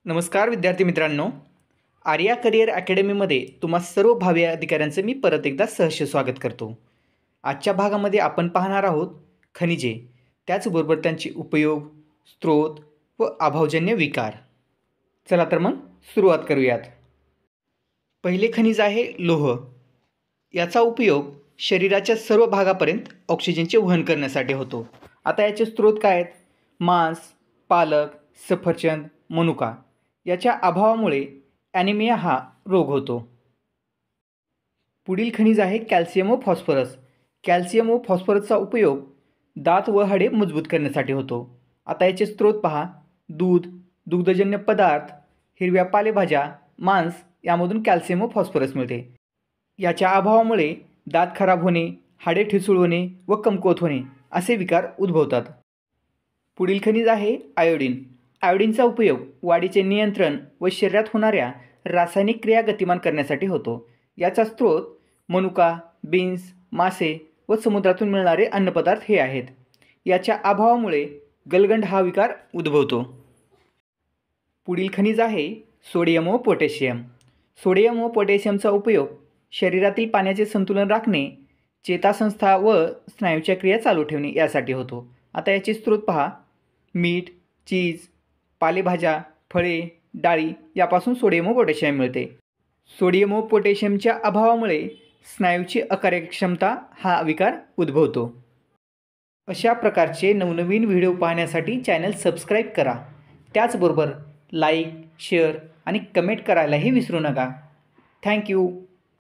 नमस्कार विद्यार्थी मित्रांनो, आर्या करिअर अकॅडमीमध्ये तुम्हा सर्व भावी अधिकाऱ्यांचं मी परत एकदा सहर्ष स्वागत करतो। आजच्या भागामध्ये आपण पाहणार आहोत खनिजे, त्याचबरोबर त्यांचे उपयोग, स्रोत व अभावजन्य विकार। चला तर मग सुरुवात करूयात। पहिले खनिज आहे लोह। याचा उपयोग शरीराच्या सर्व भागापर्यंत ऑक्सिजनचे वहन करण्यासाठी होतो। आता याचे स्रोत काय आहेत? मांस, पालक, सफरचंद, मनुका याच्या अभावामुळे ॲनिमिया हा रोग होतो। पुढील खनिज आहे कॅल्शियम व फॉस्फरस। कॅल्शियम व फॉस्फरसचा उपयोग दात व हाडे मजबूत करण्यासाठी होतो। आता याचे स्रोत पहा, दूध, दुग्धजन्य पदार्थ, हिरव्या पालेभाज्या, मांस यामधून कॅल्शियम व फॉस्फरस मिळते। याच्या अभावामुळे दात खराब होणे, हाडे ठिसूळ होणे व कमकुवत होणे असे विकार उद्भवतात। पुढील खनिज आहे आयोडीन। आयोडीनचा उपयोग वाढीचे नियंत्रण व शरीरात होणाऱ्या रासायनिक क्रिया गतिमान करण्यासाठी होतो। याचा स्रोत मनुका, बीन्स, मासे व समुद्रातून मिळणारे अन्नपदार्थ हे आहेत। याच्या अभावामुळे गलगंड हा विकार उद्भवतो। पुढील खनिज आहे सोडियम व पोटॅशियम। सोडियम व पोटॅशियमचा उपयोग शरीरातील पाण्याचे संतुलन राखणे, चेतासंस्था व स्नायूच्या क्रिया चालू ठेवणे यासाठी होतो। आता याचे स्रोत पहा, मीठ, चीज, पालेभाज्या, फळे, डाळी यापासून सोडियम व पोटॅशियम मिळते। सोडियम व पोटॅशियमच्या अभावामुळे स्नायूची अकार्यक्षमता हा विकार उद्भवतो। अशा प्रकारचे नवनवीन व्हिडिओ पाहण्यासाठी चॅनल सबस्क्राईब करा। त्याचबरोबर लाईक, शेअर आणि कमेंट करायलाही विसरू नका। थँक्यू।